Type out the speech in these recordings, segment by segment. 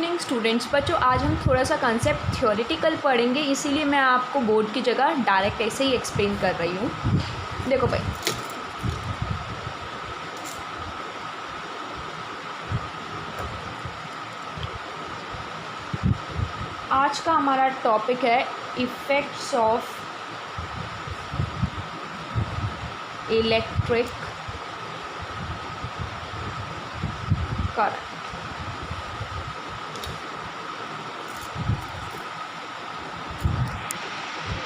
Evening students. बच्चों आज हम थोड़ा सा कंसेप्ट थ्योरेटिकल पढ़ेंगे, इसीलिए मैं आपको बोर्ड की जगह डायरेक्ट ऐसे ही एक्सप्लेन कर रही हूँ। देखो भाई, आज का हमारा टॉपिक है effects of electric current.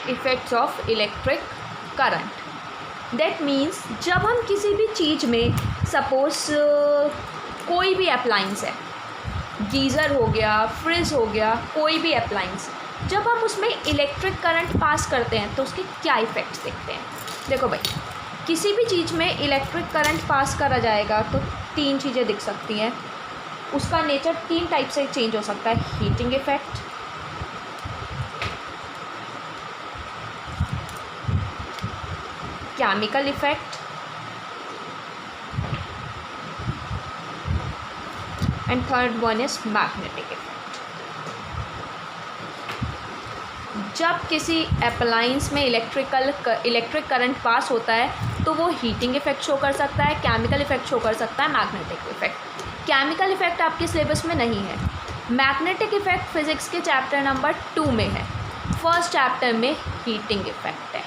Effects of electric current that means जब हम किसी भी चीज़ में सपोज़ कोई भी अप्लाइंस है, गीज़र हो गया, फ्रिज हो गया, कोई भी अप्लाइंस, जब हम उसमें इलेक्ट्रिक करंट पास करते हैं तो उसके क्या इफ़ेक्ट्स दिखते हैं। देखो भाई, किसी भी चीज़ में इलेक्ट्रिक करंट पास करा जाएगा तो तीन चीज़ें दिख सकती हैं। उसका नेचर तीन टाइप से चेंज हो सकता है: heating effect, chemical effect and third one is magnetic effect. जब किसी अप्लायंस में इलेक्ट्रिक करंट पास होता है तो वो हीटिंग इफ़ेक्ट शो कर सकता है, केमिकल इफ़ेक्ट शो कर सकता है, मैग्नेटिक इफ़ेक्ट। केमिकल इफ़ेक्ट आपके सिलेबस में नहीं है। मैग्नेटिक इफ़ेक्ट फिज़िक्स के चैप्टर नंबर 2 में है। फर्स्ट चैप्टर में हीटिंग इफ़ेक्ट है।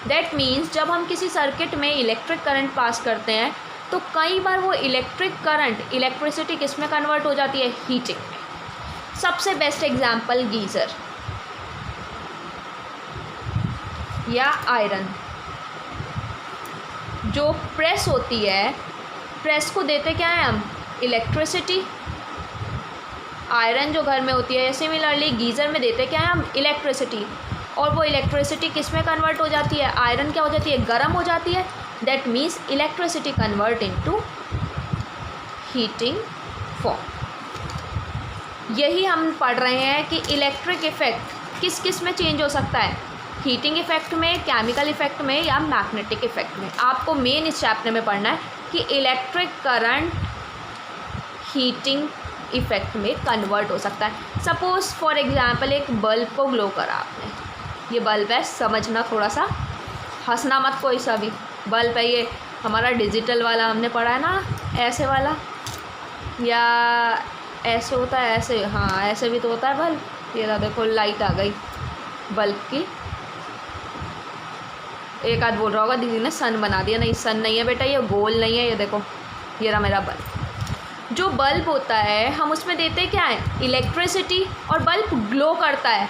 दैट मीन्स जब हम किसी सर्किट में इलेक्ट्रिक करंट पास करते हैं तो कई बार वो इलेक्ट्रिक करंट इलेक्ट्रिसिटी किस में कन्वर्ट हो जाती है? हीटिंग में। सबसे बेस्ट एग्जांपल गीज़र या आयरन। जो प्रेस होती है, प्रेस को देते क्या है हम? इलेक्ट्रिसिटी। आयरन जो घर में होती है, सिमिलरली गीज़र में देते क्या है हम? इलेक्ट्रिसिटी। और वो इलेक्ट्रिसिटी किस में कन्वर्ट हो जाती है? आयरन क्या हो जाती है? गर्म हो जाती है। That means electricity convert into heating form. यही हम पढ़ रहे हैं कि इलेक्ट्रिक इफ़ेक्ट किस किस में चेंज हो सकता है: हीटिंग इफ़ेक्ट में, केमिकल इफ़ेक्ट में या मैग्नेटिक इफ़ेक्ट में। आपको मेन इस चैप्टर में पढ़ना है कि इलेक्ट्रिक करंट हीटिंग इफ़ेक्ट में कन्वर्ट हो सकता है। सपोज़ फॉर एग्जांपल एक बल्ब को ग्लो करा आपने, ये बल्ब है, समझना थोड़ा सा, हंसना मत कोई सा भी। बल्ब है ये हमारा डिजिटल वाला, हमने पढ़ा है ना, ऐसे वाला या ऐसे होता है, ऐसे, हाँ ऐसे भी तो होता है बल्ब। ये देखो लाइट आ गई बल्ब की। एक आध बोल रहा होगा दीदी ने सन बना दिया। नहीं, सन नहीं है बेटा, ये गोल नहीं है। ये देखो, ये रहा मेरा बल्ब। जो बल्ब होता है हम उसमें देते क्या है? इलेक्ट्रिसिटी। और बल्ब ग्लो करता है।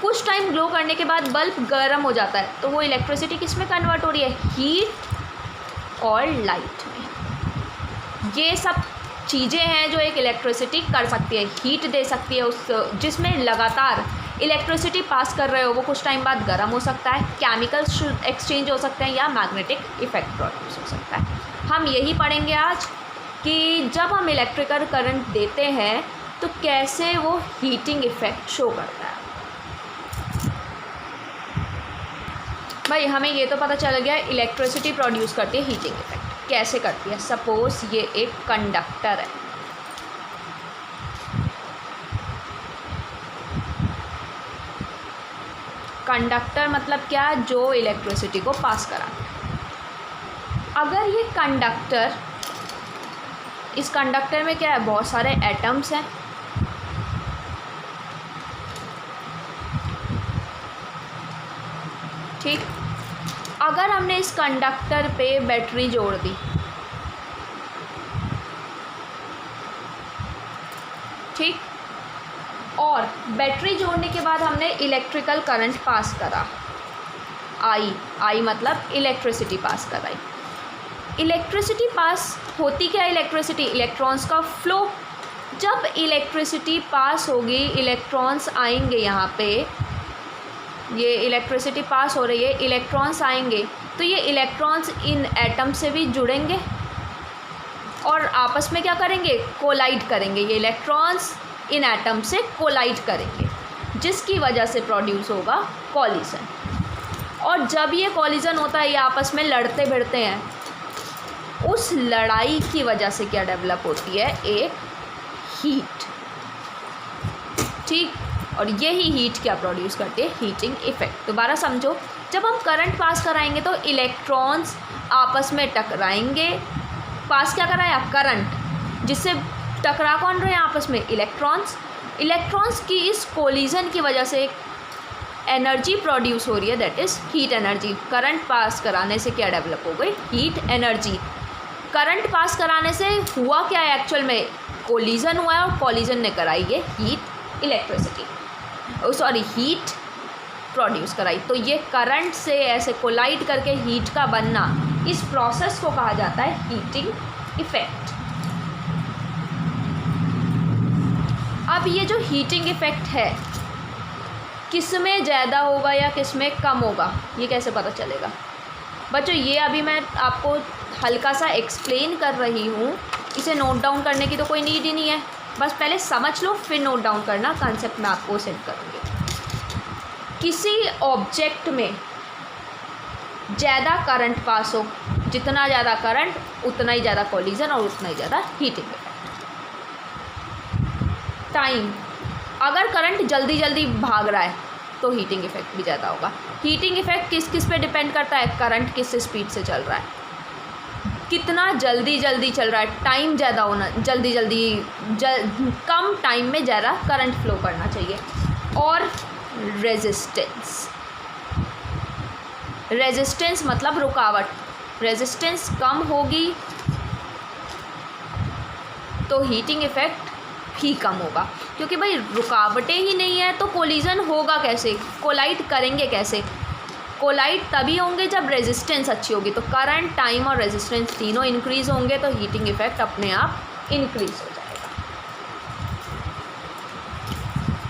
कुछ टाइम ग्लो करने के बाद बल्ब गर्म हो जाता है, तो वो इलेक्ट्रिसिटी किस में कन्वर्ट हो रही है? हीट और लाइट में। ये सब चीज़ें हैं जो एक इलेक्ट्रिसिटी कर सकती है। हीट दे सकती है उस जिसमें लगातार इलेक्ट्रिसिटी पास कर रहे हो, वो कुछ टाइम बाद गर्म हो सकता है, केमिकल्स एक्सचेंज हो सकते हैं या मैग्नेटिक इफ़ेक्ट प्रोड्यूस हो सकता है। हम यही पढ़ेंगे आज कि जब हम इलेक्ट्रिकल करंट देते हैं तो कैसे वो हीटिंग इफ़ेक्ट शो करता है। भाई हमें ये तो पता चल गया इलेक्ट्रिसिटी प्रोड्यूस करती है हीटिंग इफ़ेक्ट। कैसे करती है? सपोज़ ये एक कंडक्टर है, कंडक्टर मतलब क्या? जो इलेक्ट्रिसिटी को पास कराता है। अगर ये कंडक्टर, इस कंडक्टर में क्या है? बहुत सारे एटम्स हैं। ठीक, अगर हमने इस कंडक्टर पे बैटरी जोड़ दी, ठीक, और बैटरी जोड़ने के बाद हमने इलेक्ट्रिकल करंट पास करा, आई मतलब इलेक्ट्रिसिटी पास कराई। इलेक्ट्रिसिटी पास होती क्या? इलेक्ट्रिसिटी, इलेक्ट्रॉन्स का फ्लो। जब इलेक्ट्रिसिटी पास होगी, इलेक्ट्रॉन्स आएंगे यहाँ पे, ये इलेक्ट्रिसिटी पास हो रही है, इलेक्ट्रॉन्स आएंगे तो ये इलेक्ट्रॉन्स इन एटम से भी जुड़ेंगे और आपस में क्या करेंगे? कोलाइड करेंगे। ये इलेक्ट्रॉन्स इन एटम से कोलाइड करेंगे, जिसकी वजह से प्रोड्यूस होगा कॉलिजन। और जब ये कॉलिजन होता है, ये आपस में लड़ते भिड़ते हैं, उस लड़ाई की वजह से क्या डेवलप होती है? एक हीट। ठीक। और यही हीट क्या प्रोड्यूस करती है, हीटिंग इफेक्ट। दोबारा समझो, जब हम करंट पास कराएंगे तो इलेक्ट्रॉन्स आपस में टकराएंगे। पास क्या कराया, करंट, जिससे टकरा कौन रहे हैं आपस में, इलेक्ट्रॉन्स। इलेक्ट्रॉन्स की इस कोलिजन की वजह से एनर्जी प्रोड्यूस हो रही है, that is heat energy. Current pass कराने से क्या डेवलप हो गई, हीट एनर्जी। करंट पास कराने से हुआ क्या है, एक्चुअल में कोलिजन हुआ है और कोलिजन ने कराई है heat, electricity, sorry heat produce कराई। तो ये करंट से ऐसे कोलाइड करके हीट का बनना, इस प्रोसेस को कहा जाता है हीटिंग इफेक्ट। अब ये जो हीटिंग इफेक्ट है, किस में ज़्यादा होगा या किस में कम होगा, ये कैसे पता चलेगा बच्चों? ये अभी मैं आपको हल्का सा एक्सप्लेन कर रही हूँ, इसे नोट डाउन करने की तो कोई नीड ही नहीं है, बस पहले समझ लो फिर नोट डाउन करना। कंसेप्ट मैं आपको सेंड करूँगी। किसी ऑब्जेक्ट में ज़्यादा करंट पास हो, जितना ज़्यादा करंट उतना ही ज़्यादा कोलिजन और उतना ही ज़्यादा हीटिंग इफेक्ट। टाइम, अगर करंट जल्दी जल्दी भाग रहा है तो हीटिंग इफेक्ट भी ज़्यादा होगा। हीटिंग इफेक्ट किस किस पे डिपेंड करता है, करंट किस स्पीड से चल रहा है, कितना जल्दी जल्दी चल रहा है, टाइम ज़्यादा होना, जल्दी जल्दी कम टाइम में ज़्यादा करंट फ्लो करना चाहिए। और रेजिस्टेंस, रेजिस्टेंस मतलब रुकावट, रेजिस्टेंस कम होगी तो हीटिंग इफेक्ट भी कम होगा, क्योंकि भाई रुकावटें ही नहीं है तो कोलिजन होगा कैसे, कोलाइड करेंगे कैसे? कोलाइड तभी होंगे जब रेजिस्टेंस अच्छी होगी। तो करंट, टाइम और रेजिस्टेंस तीनों इंक्रीज होंगे तो हीटिंग इफेक्ट अपने आप इंक्रीज हो जाएगा।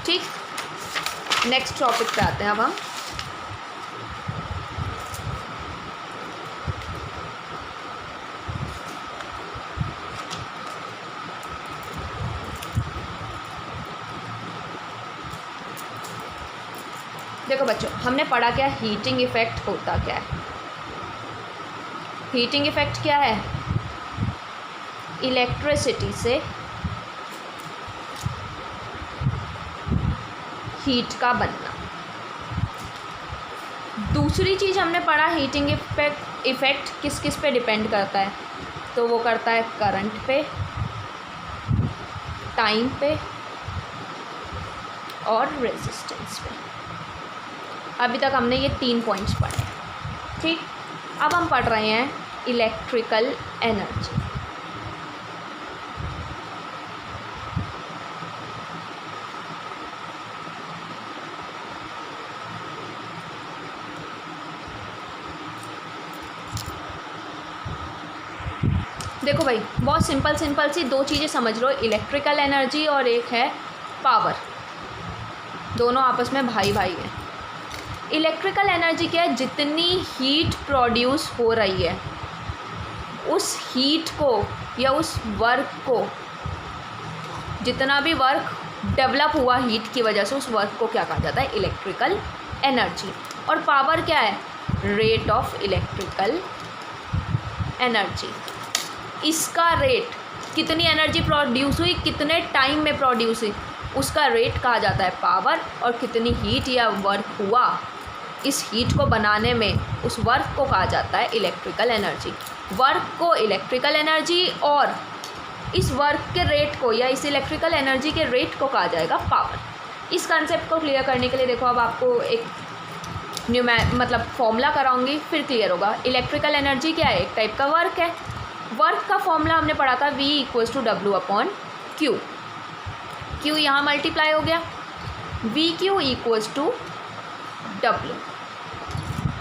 ठीक, नेक्स्ट टॉपिक पे आते हैं अब हम। देखो बच्चों, हमने पढ़ा क्या, हीटिंग इफेक्ट होता क्या है। हीटिंग इफेक्ट क्या है, इलेक्ट्रिसिटी से हीट का बनना। दूसरी चीज़ हमने पढ़ा, हीटिंग इफेक्ट किस किस पे डिपेंड करता है, तो वो करता है करंट पे, टाइम पे और रेजिस्टेंस पे। अभी तक हमने ये 3 पॉइंट्स पढ़े। ठीक, अब हम पढ़ रहे हैं इलेक्ट्रिकल एनर्जी। देखो भाई, बहुत सिंपल सी 2 चीज़ें समझ लो, इलेक्ट्रिकल एनर्जी और एक है पावर। दोनों आपस में भाई भाई हैं। इलेक्ट्रिकल एनर्जी क्या है, जितनी हीट प्रोड्यूस हो रही है उस हीट को या उस वर्क को, जितना भी वर्क डेवलप हुआ हीट की वजह से, उस वर्क को क्या कहा जाता है, इलेक्ट्रिकल एनर्जी। और पावर क्या है, रेट ऑफ इलेक्ट्रिकल एनर्जी। इसका रेट, कितनी एनर्जी प्रोड्यूस हुई, कितने टाइम में प्रोड्यूस हुई, उसका रेट कहा जाता है पावर। और कितनी हीट या वर्क हुआ इस हीट को बनाने में, उस वर्क को कहा जाता है इलेक्ट्रिकल एनर्जी। वर्क को इलेक्ट्रिकल एनर्जी और इस वर्क के रेट को या इस इलेक्ट्रिकल एनर्जी के रेट को कहा जाएगा पावर। इस कंसेप्ट को क्लियर करने के लिए देखो, अब आपको एक मतलब फॉर्मूला कराऊंगी, फिर क्लियर होगा। इलेक्ट्रिकल एनर्जी क्या है, एक टाइप का वर्क है। वर्क का फॉर्मूला हमने पढ़ा था V = W/Q। Q यहाँ मल्टीप्लाई हो गया, VQ = W।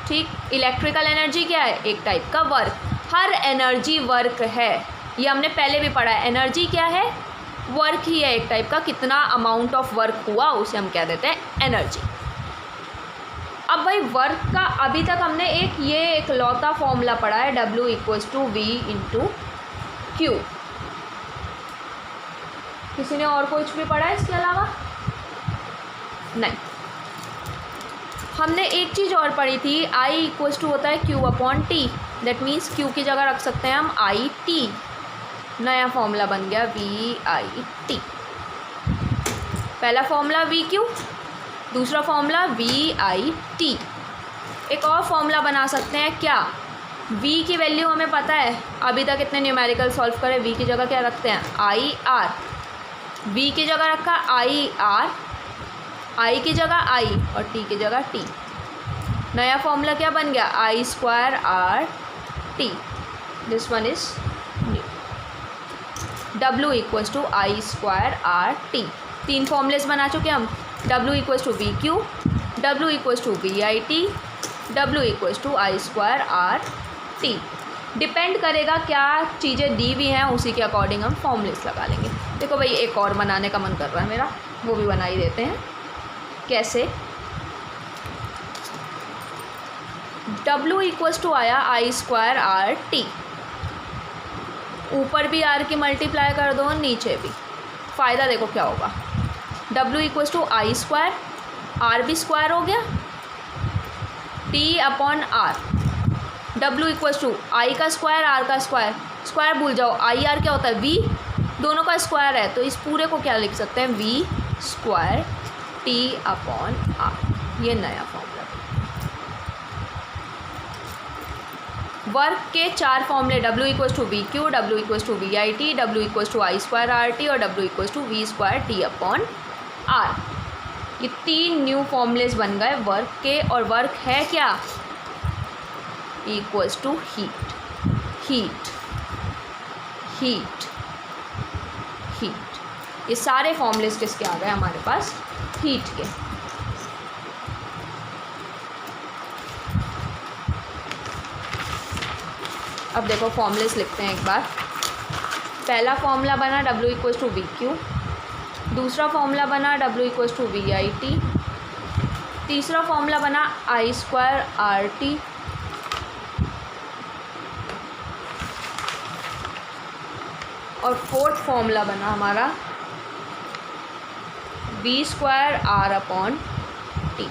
ठीक, इलेक्ट्रिकल एनर्जी क्या है, एक टाइप का वर्क। हर एनर्जी वर्क है, ये हमने पहले भी पढ़ा है। एनर्जी क्या है, वर्क ही है एक टाइप का। कितना अमाउंट ऑफ वर्क हुआ उसे हम क्या देते हैं, एनर्जी। अब भाई वर्क का अभी तक हमने ये इकलौता फॉर्मूला पढ़ा है, W = V × Q। किसी ने और कुछ भी पढ़ा है इसके अलावा? नहीं। हमने एक चीज़ और पढ़ी थी, I = होता है Q/T। दैट मीन्स Q की जगह रख सकते हैं हम IT। नया फॉर्मूला बन गया VIT। पहला फॉर्मूला वी क्यू, दूसरा फॉर्मूला वी आई टी। एक और फॉर्मूला बना सकते हैं क्या, v की वैल्यू हमें पता है, अभी तक इतने न्यूमेरिकल सॉल्व करें, v की जगह क्या रखते हैं आई आर, v की जगह रखा आई आर, i की जगह i और t की जगह t। नया फॉर्मूला क्या बन गया, I square R T, this one is new. w equals to I square R T. 3 formulas बना चुके हम, w equals to V Q, w equals to V I T, w equals to I square R T. Depend करेगा क्या चीज़ें दी हुई हैं, उसी के अकॉर्डिंग हम फॉर्मूलेस लगा लेंगे। देखो भाई एक और बनाने का मन कर रहा है मेरा, वो भी बना ही देते हैं। कैसे, w इक्वल्स टू आया आई स्क्वायर आर टी, ऊपर भी r की मल्टीप्लाई कर दो, नीचे भी। फ़ायदा देखो क्या होगा, w equals to I square, r भी स्क्वायर हो गया, t upon r, w equals to I का स्क्वायर आर का स्क्वायर, स्क्वायर भूल जाओ, आई आर क्या होता है v, दोनों का स्क्वायर है, तो इस पूरे को क्या लिख सकते हैं, v square t upon r। ये नया फॉर्मूला। वर्क के 4 फॉर्मूले, w equals to V Q, w equals to V I T, w equals to I square R T और w equals to V square T upon R. ये 3 new formulas बन गए work के, और work है क्या, equals to heat, heat, heat, heat. ये सारे फॉर्मूलेस किसके आ गए हमारे पास, हीट के। अब देखो फॉर्मूलेस लिखते हैं एक बार। पहला फॉर्मूला बना w equals to V Q, दूसरा फॉर्मूला बना w equals to V I T, तीसरा फॉर्मूला बना आई स्क्वायर आर टी, और फोर्थ फॉर्मूला बना हमारा V square R upon T.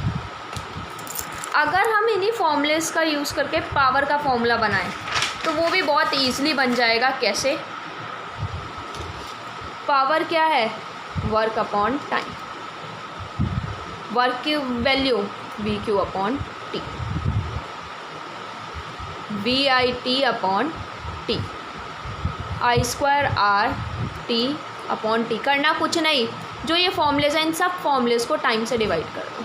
अगर हम इन्हीं फॉर्मूलेस का यूज़ करके पावर का फॉर्मूला बनाएं तो वो भी बहुत ईजिली बन जाएगा। कैसे, पावर क्या है, वर्क अपॉन टाइम, वर्क की value V Q upon T, V I T upon T, I square R T upon T. करना कुछ नहीं, जो ये फॉर्मूलेस हैं इन सब फॉर्मूलेस को टाइम से डिवाइड कर दो।